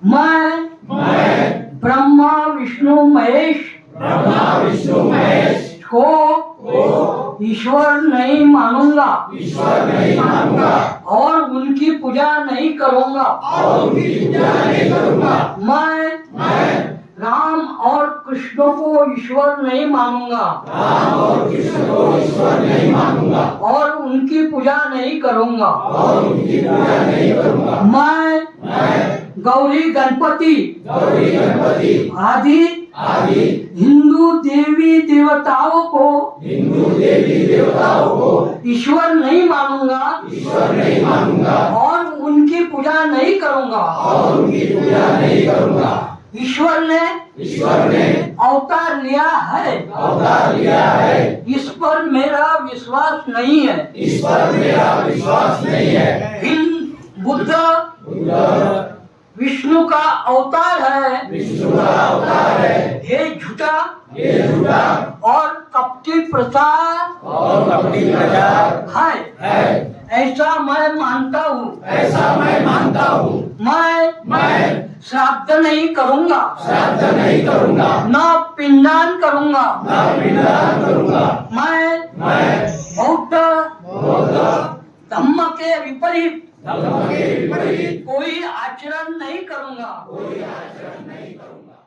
मैं ब्रह्मा विष्णु महेश को ईश्वर नहीं मानूंगा और उनकी पूजा नहीं करूंगा। मैं राम और कृष्ण को ईश्वर नहीं मानूंगा और उनकी पूजा नहीं करूंगा। मैं गौरी गणपति आदि हिंदू देवी देवताओं को ईश्वर नहीं मानूंगा और उनकी पूजा नहीं करूंगा। ईश्वर ने अवतार लिया है, इस पर मेरा विश्वास नहीं है। बुद्ध विष्णु का अवतार है, ये झूठा और कपटी प्रचार है, ऐसा मैं मानता हूँ। मैं श्राद्ध नहीं करूंगा, न पिंडदान करूंगा। मैं बौद्ध धम्म के विपरीत कोई आचरण नहीं करूंगा।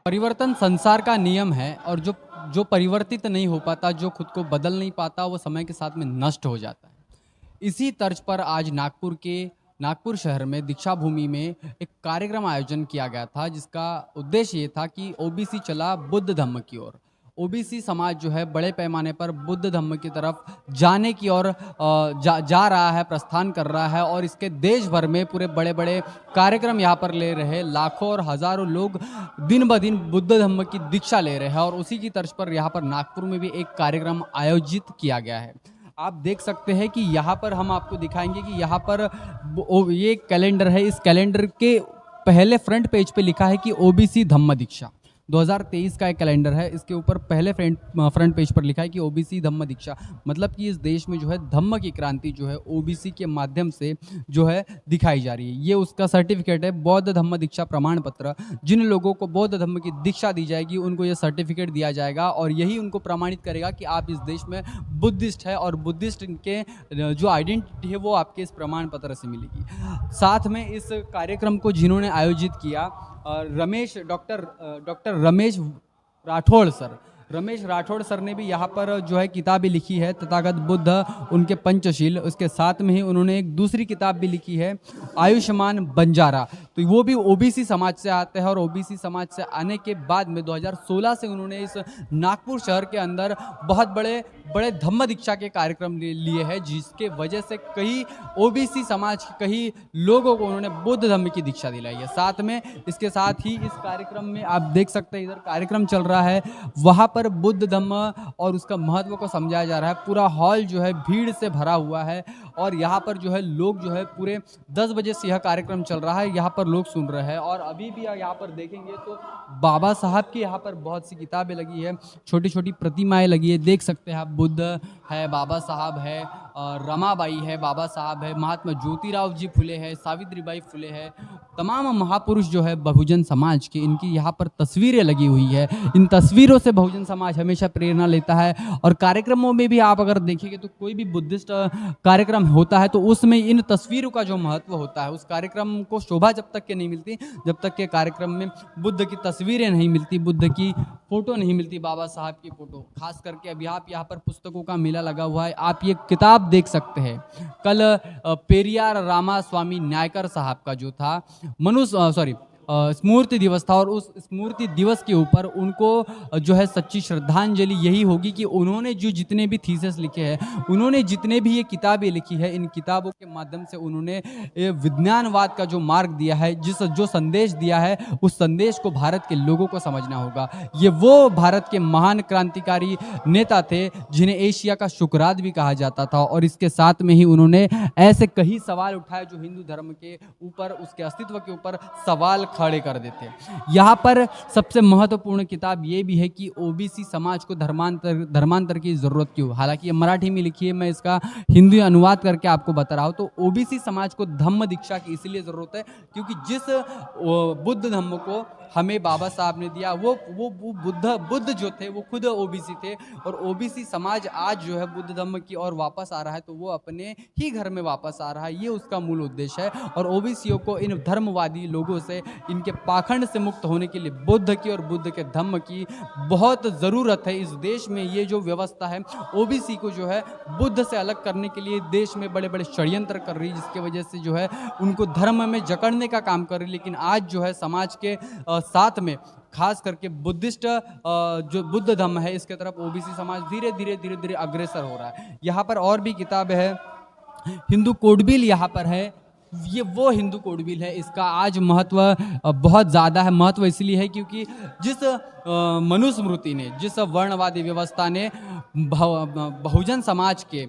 परिवर्तन संसार का नियम है और जो परिवर्तित नहीं हो पाता, जो खुद को बदल नहीं पाता, वो समय के साथ में नष्ट हो जाता है। इसी तर्ज पर आज नागपुर शहर में दीक्षा भूमि में एक कार्यक्रम आयोजन किया गया था, जिसका उद्देश्य ये था कि ओबीसी चला बुद्ध धम्म की ओर। ओबीसी समाज जो है बड़े पैमाने पर बुद्ध धम्म की तरफ जाने की ओर जा रहा है, प्रस्थान कर रहा है और इसके देश भर में पूरे बड़े बड़े कार्यक्रम यहाँ पर ले रहे हैं। लाखों और हजारों लोग दिन ब दिन बुद्ध धम्म की दीक्षा ले रहे हैं और उसी की तर्ज पर यहाँ पर नागपुर में भी एक कार्यक्रम आयोजित किया गया है। आप देख सकते हैं कि यहाँ पर हम आपको दिखाएंगे कि यहाँ पर ये कैलेंडर है। इस कैलेंडर के पहले फ्रंट पेज पे लिखा है कि ओबीसी धम्म दीक्षा 2023 का एक कैलेंडर है। इसके ऊपर पहले फ्रंट पेज पर लिखा है कि ओबीसी धम्म दीक्षा, मतलब कि इस देश में जो है धम्म की क्रांति जो है ओबीसी के माध्यम से जो है दिखाई जा रही है। ये उसका सर्टिफिकेट है, बौद्ध धम्म दीक्षा प्रमाण पत्र। जिन लोगों को बौद्ध धम्म की दीक्षा दी जाएगी उनको ये सर्टिफिकेट दिया जाएगा और यही उनको प्रमाणित करेगा कि आप इस देश में बुद्धिस्ट है और बुद्धिस्ट के जो आइडेंटिटी है वो आपके इस प्रमाण पत्र से मिलेगी। साथ में इस कार्यक्रम को जिन्होंने आयोजित किया डॉक्टर रमेश राठौड़ सर ने भी यहाँ पर जो है किताबें लिखी है, तथागत बुद्ध उनके पंचशील। उसके साथ में ही उन्होंने एक दूसरी किताब भी लिखी है, आयुष्मान बंजारा। तो वो भी ओबीसी समाज से आते हैं और ओबीसी समाज से आने के बाद में 2016 से उन्होंने इस नागपुर शहर के अंदर बहुत बड़े धम्म दीक्षा के कार्यक्रम लिए हैं, जिसके वजह से कई ओबीसी समाज के कई लोगों को उन्होंने बुद्ध धम्म की दीक्षा दिलाई है। साथ में इसके साथ ही इस कार्यक्रम में आप देख सकते हैं, इधर कार्यक्रम चल रहा है, वहाँ पर बुद्ध धम्म और उसका महत्व को समझाया जा रहा है। पूरा हॉल जो है भीड़ से भरा हुआ है और यहाँ पर जो है लोग जो है पूरे 10 बजे से यह कार्यक्रम चल रहा है, यहाँ पर लोग सुन रहे हैं। और अभी भी यहाँ पर देखेंगे तो बाबा साहब की यहाँ पर बहुत सी किताबें लगी है, छोटी छोटी प्रतिमाएं लगी है, देख सकते हैं आप। बुद्ध है, बाबा साहब है, रमाबाई है, बाबा साहब है, महात्मा ज्योतिराव जी फुले है, सावित्रीबाई फुले है, तमाम महापुरुष जो है बहुजन समाज के, इनकी यहाँ पर तस्वीरें लगी हुई है। इन तस्वीरों से बहुजन समाज हमेशा प्रेरणा लेता है और कार्यक्रमों में भी आप अगर देखेंगे तो कोई भी बुद्धिस्ट कार्यक्रम होता है तो उसमें इन तस्वीरों का जो महत्व होता है, उस कार्यक्रम को शोभा जब तक के नहीं मिलती, जब तक के कार्यक्रम में बुद्ध की तस्वीरें नहीं मिलती, बुद्ध की फोटो नहीं मिलती, बाबा साहब की फोटो। खास करके अभी आप यहाँ पर पुस्तकों का मेला लगा हुआ है, आप ये किताब देख सकते हैं। कल पेरियार रामास्वामी नायकर साहब का जो था स्मृति दिवस था और उस स्मृति दिवस के ऊपर उनको जो है सच्ची श्रद्धांजलि यही होगी कि उन्होंने जो जितने भी थीसिस लिखे हैं, उन्होंने जितने भी ये किताबें लिखी है, इन किताबों के माध्यम से उन्होंने विज्ञानवाद का जो मार्ग दिया है, जो संदेश दिया है, उस संदेश को भारत के लोगों को समझना होगा। ये वो भारत के महान क्रांतिकारी नेता थे जिन्हें एशिया का शुक्राद भी कहा जाता था और इसके साथ में ही उन्होंने ऐसे कई सवाल उठाए जो हिंदू धर्म के ऊपर, उसके अस्तित्व के ऊपर सवाल खड़े कर देते हैं। यहाँ पर सबसे महत्वपूर्ण किताब ये भी है कि ओबीसी समाज को धर्मांतर की ज़रूरत क्यों। हालांकि ये मराठी में लिखी है, मैं इसका हिंदी अनुवाद करके आपको बता रहा हूँ। तो ओबीसी समाज को धम्म दीक्षा की इसलिए ज़रूरत है क्योंकि जिस बुद्ध धम्म को हमें बाबा साहब ने दिया, वो बुद्ध जो थे वो खुद ओबीसी थे, और ओबीसी समाज आज जो है बुद्ध धम्म की ओर वापस आ रहा है, तो वो अपने ही घर में वापस आ रहा है, ये उसका मूल उद्देश्य है। और ओबीसीओं को इन धर्मवादी लोगों से, इनके पाखंड से मुक्त होने के लिए बुद्ध की और बुद्ध के धम्म की बहुत ज़रूरत है। इस देश में ये जो व्यवस्था है ओबीसी को जो है बुद्ध से अलग करने के लिए देश में बड़े बड़े षड्यंत्र कर रही है, जिसके वजह से जो है उनको धर्म में जकड़ने का काम कर रही है। लेकिन आज जो है समाज के साथ में खास करके बुद्धिस्ट जो बुद्ध धम्म है, इसके तरफ ओबीसी समाज धीरे धीरे अग्रसर हो रहा है। यहाँ पर और भी किताब है, हिंदू कोड बिल यहाँ पर है। ये वो हिंदू कोड बिल है, इसका आज महत्व बहुत ज़्यादा है। महत्व इसलिए है क्योंकि जिस मनुस्मृति ने, जिस वर्णवादी व्यवस्था ने बहुजन समाज के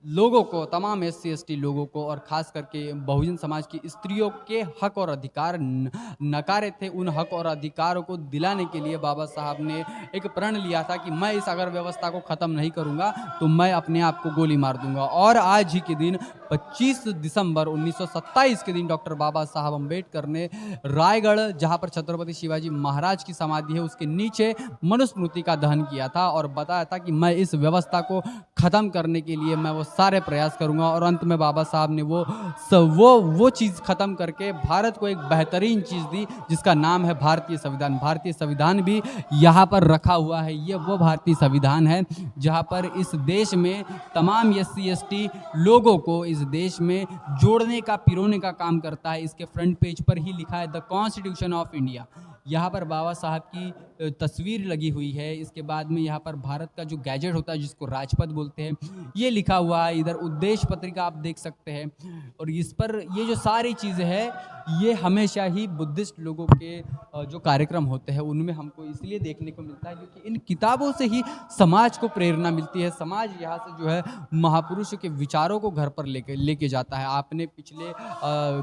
लोगों को, तमाम SC ST लोगों को और ख़ास करके बहुजन समाज की स्त्रियों के हक और अधिकार नकारे थे, उन हक और अधिकारों को दिलाने के लिए बाबा साहब ने एक प्रण लिया था कि मैं इस अगर व्यवस्था को ख़त्म नहीं करूंगा तो मैं अपने आप को गोली मार दूंगा। और आज ही के दिन 25 दिसंबर 1927 के दिन डॉक्टर बाबा साहब अम्बेडकर ने रायगढ़, जहाँ पर छत्रपति शिवाजी महाराज की समाधि है, उसके नीचे मनुस्मृति का दहन किया था और बताया था कि मैं इस व्यवस्था को ख़त्म करने के लिए मैं वो सारे प्रयास करूंगा। और अंत में बाबा साहब ने वो चीज़ ख़त्म करके भारत को एक बेहतरीन चीज़ दी जिसका नाम है भारतीय संविधान। भारतीय संविधान भी यहाँ पर रखा हुआ है। ये वो भारतीय संविधान है जहाँ पर इस देश में तमाम SC ST लोगों को इस देश में जोड़ने का, पिरोने का काम करता है। इसके फ्रंट पेज पर ही लिखा है द कॉन्स्टिट्यूशन ऑफ इंडिया। यहाँ पर बाबा साहब की तस्वीर लगी हुई है। इसके बाद में यहाँ पर भारत का जो गैजेट होता है जिसको राजपथ बोलते हैं, ये लिखा हुआ है। इधर उद्देश्य पत्रिका आप देख सकते हैं। और इस पर ये जो सारी चीज़ें हैं, ये हमेशा ही बुद्धिस्ट लोगों के जो कार्यक्रम होते हैं उनमें हमको इसलिए देखने को मिलता है क्योंकि इन किताबों से ही समाज को प्रेरणा मिलती है। समाज यहाँ से जो है महापुरुषों के विचारों को घर पर लेके जाता है। आपने पिछले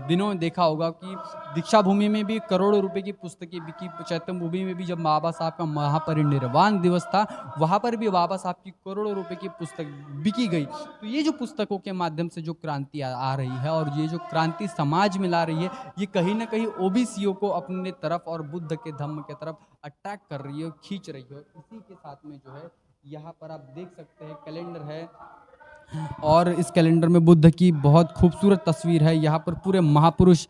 दिनों में देखा होगा कि दीक्षा भूमि में भी करोड़ों रुपए की पुस्तकें बिकी। चैतन्य भूमि में भी जब बाबा साहब का महापरिनिर्वाण दिवस था, वहाँ पर भी बाबा साहब की करोड़ों रुपए की पुस्तक बिकी गई। तो ये जो पुस्तकों के माध्यम से जो क्रांति आ रही है और ये जो क्रांति समाज में ला रही है, ये कहीं ना कहीं ओबीसीओ को अपने तरफ और बुद्ध के धम्म के तरफ अट्रैक्ट कर रही है, खींच रही है। इसी के साथ में जो है यहाँ पर आप देख सकते हैं कैलेंडर है, और इस कैलेंडर में बुद्ध की बहुत खूबसूरत तस्वीर है। यहाँ पर पूरे महापुरुष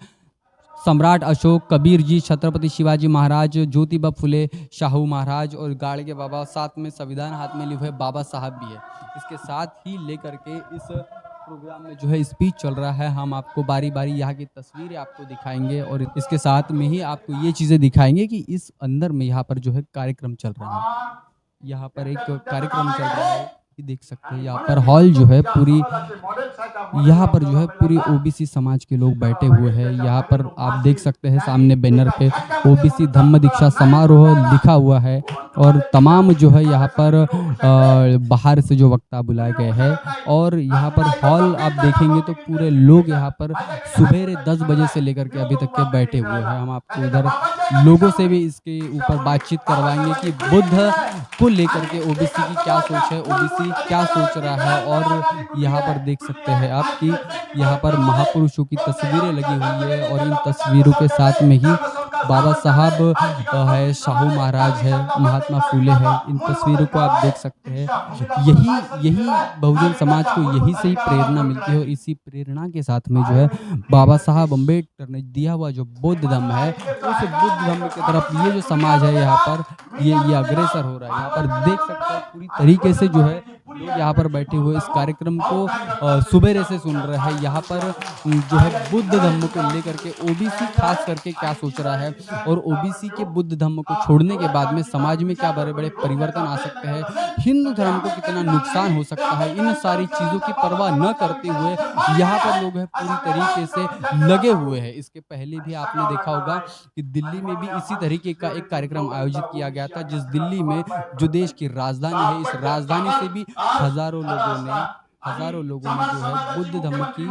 सम्राट अशोक, कबीर जी, छत्रपति शिवाजी महाराज, ज्योतिबा फुले, शाहू महाराज और गाड़गे बाबा, साथ में संविधान हाथ में लिए हुए बाबा साहब भी है। इसके साथ ही लेकर के इस प्रोग्राम में जो है स्पीच चल रहा है। हम आपको बारी बारी यहाँ की तस्वीरें आपको दिखाएंगे और इसके साथ में ही आपको ये चीज़ें दिखाएंगे कि इस अंदर में यहाँ पर जो है कार्यक्रम चल रहा है। यहाँ पर एक कार्यक्रम चल रहा है, देख सकते हैं। यहाँ पर हॉल जो है पूरी, यहाँ पर जो है पूरी ओबीसी समाज के लोग बैठे हुए हैं। यहाँ पर आप देख सकते हैं सामने बैनर पे ओबीसी धम्म दीक्षा समारोह लिखा हुआ है और तमाम जो है यहाँ पर बाहर से जो वक्ता बुलाए गए हैं। और यहाँ पर हॉल आप देखेंगे तो पूरे लोग यहाँ पर सुबह 10 बजे से लेकर के अभी तक के बैठे हुए हैं। हम आपको इधर लोगों से भी इसके ऊपर बातचीत करवाएंगे कि बुद्ध को लेकर के ओबीसी की क्या सोच है, ओबीसी क्या सोच रहा है। और यहाँ पर देख सकते हैं आप कि यहाँ पर महापुरुषों की तस्वीरें लगी हुई है और इन तस्वीरों के साथ में ही बाबा साहब है, शाहू महाराज है, महात्मा फूले है। इन तस्वीरों को आप देख सकते हैं। यही बहुजन समाज को यही से ही प्रेरणा मिलती है और इसी प्रेरणा के साथ में जो है बाबा साहब अम्बेडकर ने दिया हुआ जो बौद्ध धम्म है, उस बुद्ध धम्म की तरफ ये जो समाज है यहाँ पर ये अग्रसर हो रहा है। यहाँ पर देख सकते हैं पूरी तरीके से जो है लोग यहाँ पर बैठे हुए इस कार्यक्रम को सुबेरे से सुन रहे हैं। यहाँ पर जो है बुद्ध धम्म को लेकर के ओबीसी खास करके क्या सोच रहा है और ओबीसी के बुद्ध धम्म को छोड़ने के बाद में समाज में क्या बड़े बड़े परिवर्तन आ सकते हैं, हिंदू धर्म को कितना नुकसान हो सकता है। इन सारी चीज़ों की परवाह न करते हुए यहाँ पर लोग है पूरी तरीके से लगे हुए हैं। इसके पहले भी आपने देखा होगा कि दिल्ली में भी इसी तरीके का एक कार्यक्रम आयोजित किया गया था, जिस दिल्ली में जो देश की राजधानी है, इस राजधानी से भी हजारों लोगों ने हजारों लोगों ने जो है बुद्ध धर्म की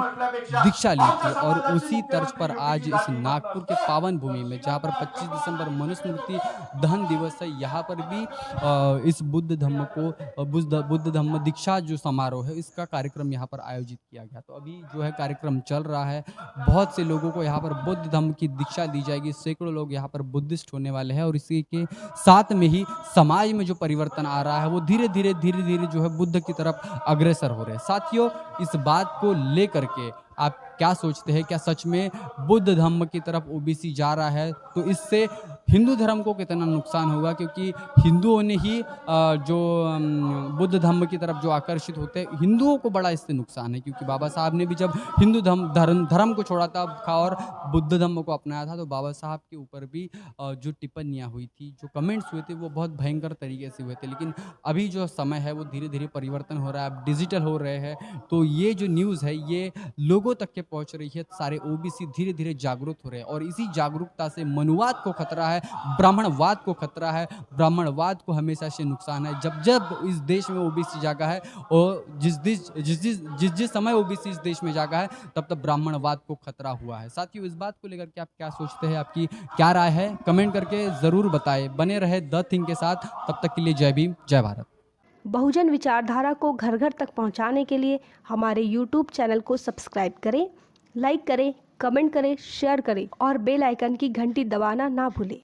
दीक्षा ली थी। और उसी तर्ज पर आज इस नागपुर के पावन भूमि में, जहाँ पर 25 दिसंबर मनुस्मृति दहन दिवस है, यहाँ पर भी इस बुद्ध धम्म को बुद्ध धम्म दीक्षा जो समारोह है, इसका कार्यक्रम यहाँ पर आयोजित किया गया। तो अभी जो है कार्यक्रम चल रहा है, बहुत से लोगों को यहाँ पर बुद्ध धम्म की दीक्षा दी जाएगी, सैकड़ों लोग यहाँ पर बुद्धिस्ट होने वाले हैं। और इसी के साथ में ही समाज में जो परिवर्तन आ रहा है, वो धीरे धीरे जो है बुद्ध की तरफ अग्रसर हो रहे हैं। साथियों, इस बात को लेकर के आप क्या सोचते हैं? क्या सच में बुद्ध धर्म की तरफ ओबीसी जा रहा है? तो इससे हिंदू धर्म को कितना नुकसान होगा? क्योंकि हिंदुओं ने ही जो बुद्ध धर्म की तरफ जो आकर्षित होते हैं, हिंदुओं को बड़ा इससे नुकसान है। क्योंकि बाबा साहब ने भी जब हिंदू धर्म को छोड़ा था और बुद्ध धर्म को अपनाया था, तो बाबा साहब के ऊपर भी जो टिप्पणियाँ हुई थी, जो कमेंट्स हुए थे, वो बहुत भयंकर तरीके से हुए थे। लेकिन अभी जो समय है वो धीरे धीरे परिवर्तन हो रहा है, अब डिजिटल हो रहे हैं, तो ये जो न्यूज़ है ये लोगों तक के पहुंच रही है। सारे ओबीसी धीरे धीरे जागरूक हो रहे हैं और इसी जागरूकता से मनुवाद को खतरा है, ब्राह्मणवाद को खतरा है। ब्राह्मणवाद को हमेशा से नुकसान है। जब जब इस देश में ओबीसी जागा है और जिस समय ओबीसी इस देश में जागा है, तब तब ब्राह्मणवाद को खतरा हुआ है। साथियों, इस बात को लेकर के आप क्या सोचते हैं? आपकी क्या राय है? कमेंट करके जरूर बताएं। बने रहे द थिंग के साथ। तब तक के लिए जय भीम, जय भारत। बहुजन विचारधारा को घर घर तक पहुंचाने के लिए हमारे YouTube चैनल को सब्सक्राइब करें, लाइक करें, कमेंट करें, शेयर करें और बेल आइकन की घंटी दबाना ना भूलें।